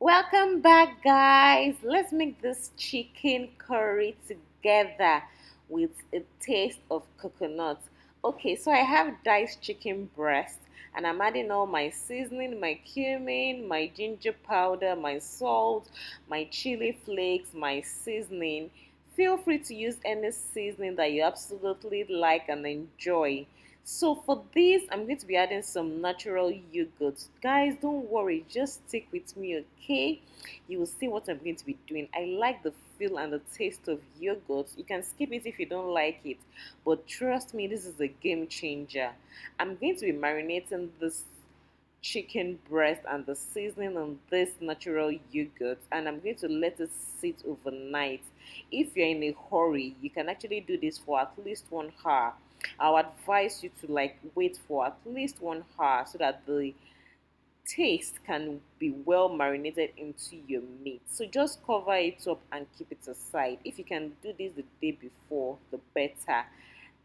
Welcome back, guys. Let's make this chicken curry together with a taste of coconut. Okay, so I have diced chicken breast and I'm adding all my seasoning, my cumin, my ginger powder, my salt, my chili flakes, my seasoning. Feel free to use any seasoning that you absolutely like and enjoy. So for this, I'm going to be adding some natural yogurt. Guys, don't worry, just stick with me, okay? You will see what I'm going to be doing. I like the feel and the taste of yogurt. You can skip it if you don't like it, but trust me, this is a game changer. I'm going to be marinating this chicken breast and the seasoning on this natural yogurt, and I'm going to let it sit overnight. If you're in a hurry, you can actually do this for at least 1 hour. I'll advise you to like wait for at least 1 hour so that the taste can be well marinated into your meat. So just cover it up and keep it aside. If you can do this the day before, the better.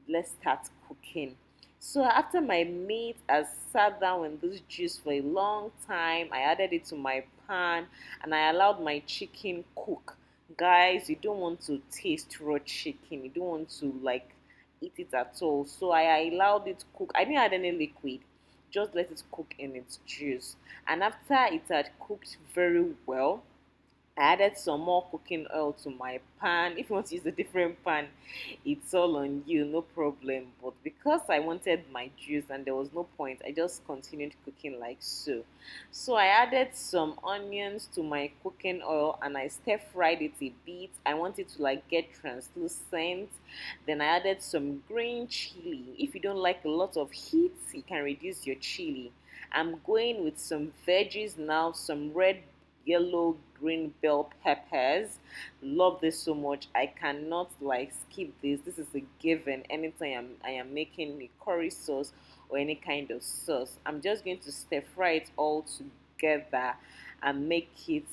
Let's start cooking. So after my meat has sat down in this juice for a long time, I added it to my pan and I allowed my chicken cook. Guys, you don't want to taste raw chicken. You don't want to like eat it at all. So I allowed it to cook. I didn't add any liquid. Just let it cook in its juice. And after it had cooked very well, I added some more cooking oil to my pan. If you want to use a different pan, it's all on you, no problem. But because I wanted my juice and there was no point, I just continued cooking like so. So I added some onions to my cooking oil and I stir fried it a bit. I want it to like get translucent. Then I added some green chili. If you don't like a lot of heat, you can reduce your chili. I'm going with some veggies now, some red, yellow, green bell peppers. Love this so much. I cannot like skip this. This is a given anytime I am making a curry sauce or any kind of sauce. I'm just going to stir fry it all together and make it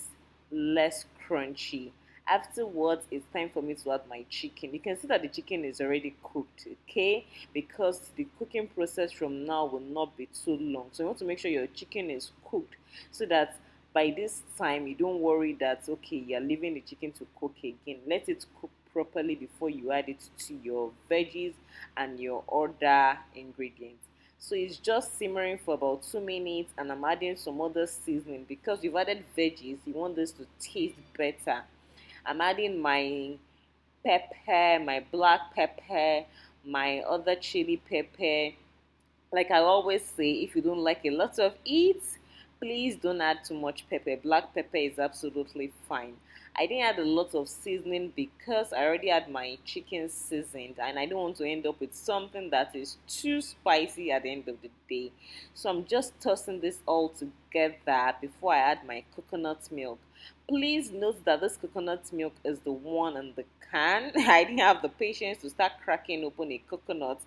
less crunchy. Afterwards, it's time for me to add my chicken. You can see that the chicken is already cooked, okay? Because the cooking process from now will not be too long. So you want to make sure your chicken is cooked so that by this time you don't worry that okay, you're leaving the chicken to cook again. Let it cook properly before you add it to your veggies and your other ingredients. So it's just simmering for about 2 minutes and I'm adding some other seasoning because you've added veggies, you want this to taste better. I'm adding my pepper, my black pepper, my other chili pepper. Like I always say, if you don't like a lot of it, please don't add too much pepper. Black pepper is absolutely fine. I didn't add a lot of seasoning because I already had my chicken seasoned and I don't want to end up with something that is too spicy at the end of the day. So I'm just tossing this all together before I add my coconut milk. Please note that this coconut milk is the one in the can. I didn't have the patience to start cracking open a coconut.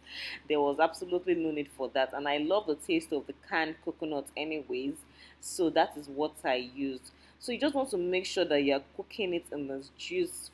There was absolutely no need for that. And I love the taste of the canned coconut anyways. So that is what I used. So you just want to make sure that you're cooking it in this juice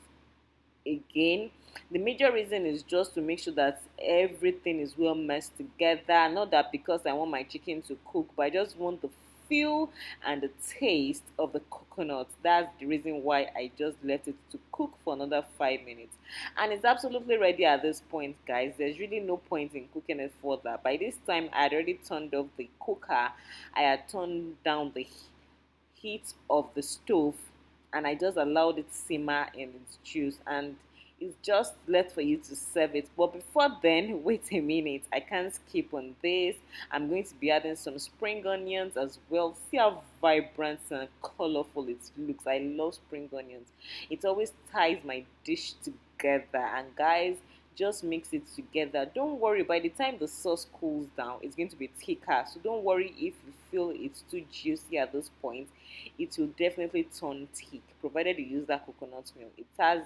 again. The major reason is just to make sure that everything is well meshed together. Not that because I want my chicken to cook, but I just want the feel and the taste of the coconut. That's the reason why I just let it to cook for another 5 minutes. And it's absolutely ready at this point, guys. There's really no point in cooking it further. By this time, I had already turned off the cooker. I had turned down the heat of the stove and I just allowed it simmer in its juice and it's just left for you to serve it. But before then, wait a minute, I can't skip on this. I'm going to be adding some spring onions as well. See how vibrant and colorful it looks. I love spring onions. It always ties my dish together. And guys, just mix it together. Don't worry, by the time the sauce cools down, it's going to be thicker. So don't worry if you feel it's too juicy at this point. It will definitely turn thick, provided you use that coconut milk. It has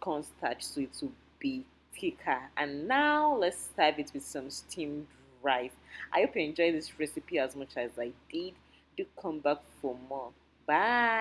cornstarch, so it will be thicker. And now let's serve it with some steamed rice. I hope you enjoyed this recipe as much as I did. Do come back for more. Bye.